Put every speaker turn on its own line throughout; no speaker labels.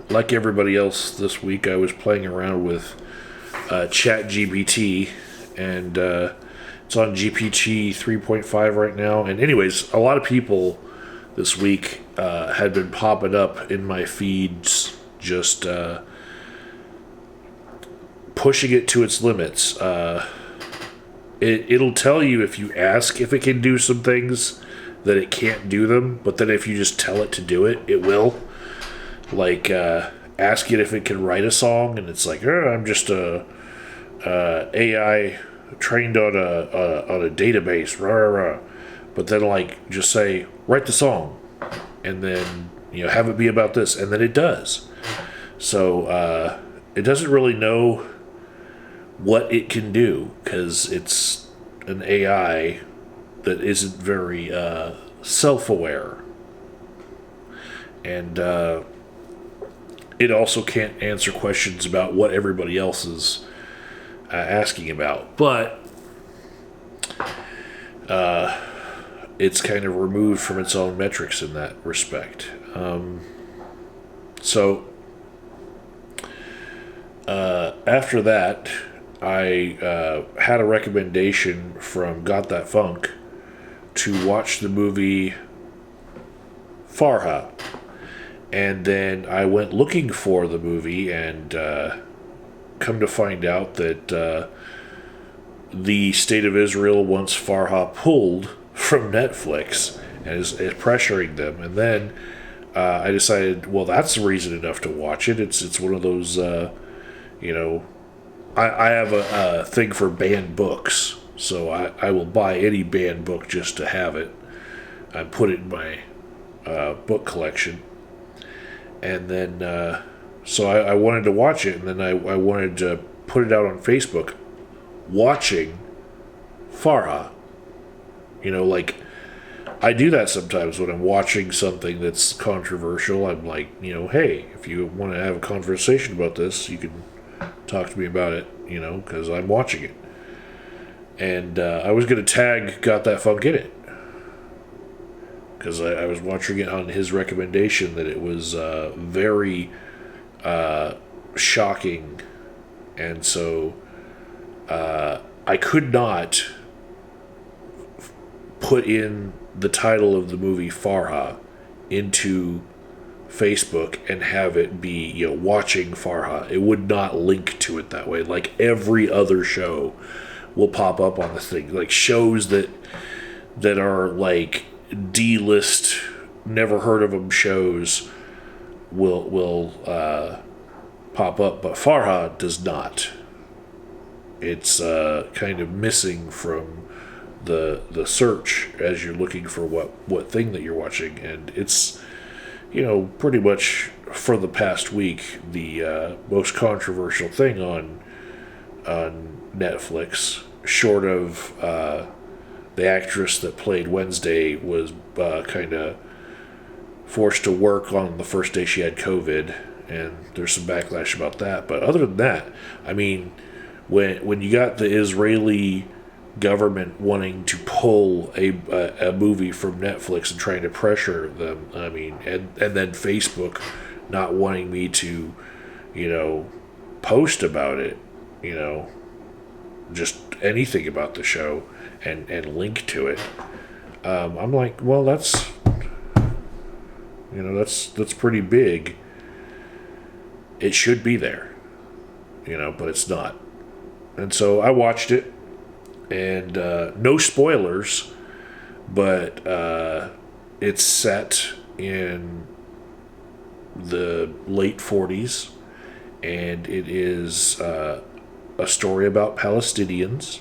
Like everybody else this week, I was playing around with ChatGPT, and it's on GPT 3.5 right now. And anyways, a lot of people this week had been popping up in my feeds, just pushing it to its limits. It'll tell you if you ask if it can do some things that it can't do them, but then if you just tell it to do it, it will. Like, ask it if it can write a song, and it's like, I'm just a AI trained on a database, rah, rah, rah. But then, like, just say, write the song, and then, have it be about this, and then it does. So, it doesn't really know what it can do, because it's an AI that isn't very self-aware. And it also can't answer questions about what everybody else is asking about. But it's kind of removed from its own metrics in that respect. After that, I had a recommendation from Got That Funk to watch the movie Farha. And then I went looking for the movie, and come to find out that the State of Israel wants Farha pulled from Netflix and is pressuring them. And then I decided, well, that's reason enough to watch it. It's one of those, I have a thing for banned books, so I will buy any banned book just to have it. I put it in my book collection. And then, so I wanted to watch it, and then I wanted to put it out on Facebook, watching Farha. Like, I do that sometimes when I'm watching something that's controversial. I'm like, hey, if you want to have a conversation about this, you can talk to me about it, because I'm watching it. And I was going to tag Got That Funk in it, because I was watching it on his recommendation that it was very shocking. And so I could not put in the title of the movie Farha into Facebook and have it be, watching Farha. It would not link to it that way. Like every other show will pop up on the thing. Like shows that are like D-list, never heard of them shows will pop up, but Farha does not. It's kind of missing from the search as you're looking for what thing that you're watching, and it's pretty much for the past week the most controversial thing on Netflix, short of the actress that played Wednesday was kind of forced to work on the first day she had COVID, and there's some backlash about that. But other than that, I mean, when you got the Israeli government wanting to pull a movie from Netflix and trying to pressure them, I mean, and then Facebook not wanting me to, post about it, just anything about the show and link to it. I'm like, well, that's pretty big. It should be there, but it's not. And so I watched it, and no spoilers, but it's set in the late 40s, and it is a story about Palestinians,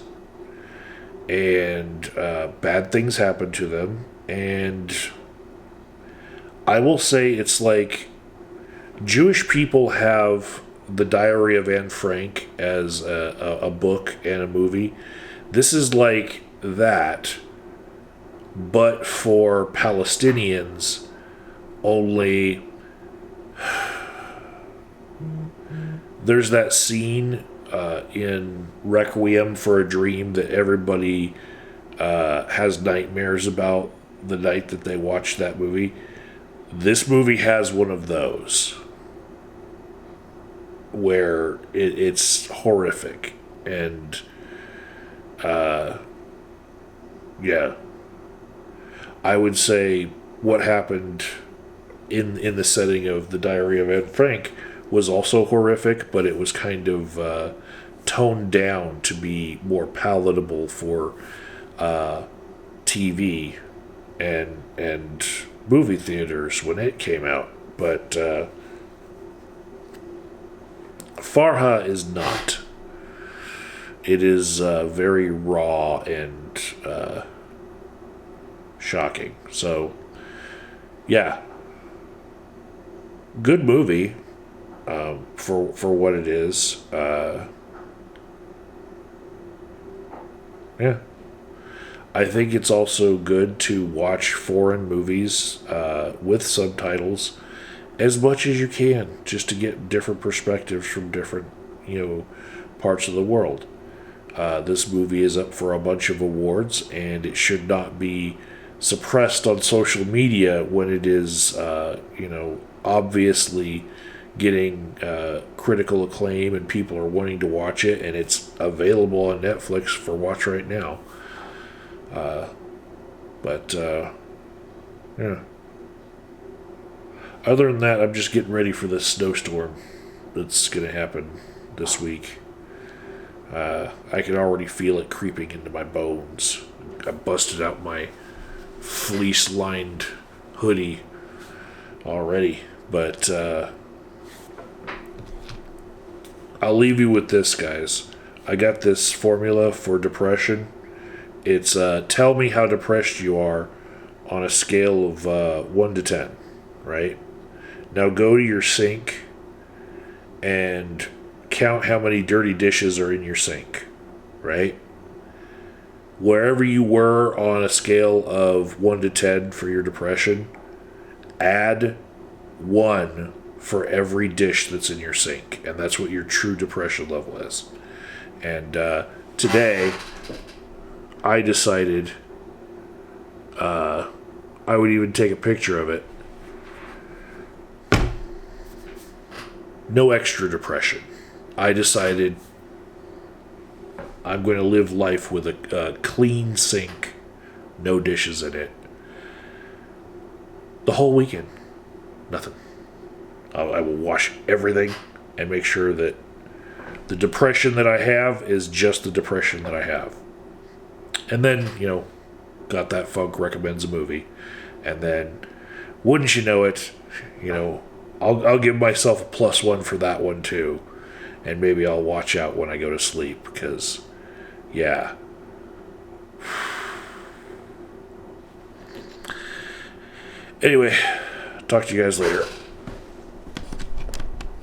and bad things happen to them. And I will say it's like Jewish people have The Diary of Anne Frank as a book and a movie. This is like that, but for Palestinians only. There's that scene in Requiem for a Dream that everybody has nightmares about the night that they watch that movie. This movie has one of those where it's horrific. And, yeah. I would say what happened in the setting of The Diary of Anne Frank was also horrific, but it was kind of toned down to be more palatable for TV and movie theaters when it came out. But Farha is not. It is very raw and shocking. So, yeah. Good movie for what it is. Yeah. I think it's also good to watch foreign movies with subtitles as much as you can, just to get different perspectives from different, parts of the world. This movie is up for a bunch of awards, and it should not be suppressed on social media when it is, obviously getting critical acclaim and people are wanting to watch it, and it's available on Netflix for watch right now. Yeah. Other than that, I'm just getting ready for this snowstorm that's going to happen this week. I can already feel it creeping into my bones. I busted out my fleece-lined hoodie already. But I'll leave you with this, guys. I got this formula for depression. It's tell me how depressed you are on a scale of 1 to 10, right? Now go to your sink and count how many dirty dishes are in your sink, right? Wherever you were on a scale of 1 to 10 for your depression, add 1 for every dish that's in your sink. And that's what your true depression level is. And today, I decided I would even take a picture of it. No extra depression. I decided I'm going to live life with a clean sink, no dishes in it. The whole weekend. Nothing. I will wash everything and make sure that the depression that I have is just the depression that I have. And then, Got That Funk recommends a movie. And then, wouldn't you know it, I'll give myself a +1 for that one too. And maybe I'll watch out when I go to sleep, because, yeah. Anyway, talk to you guys later.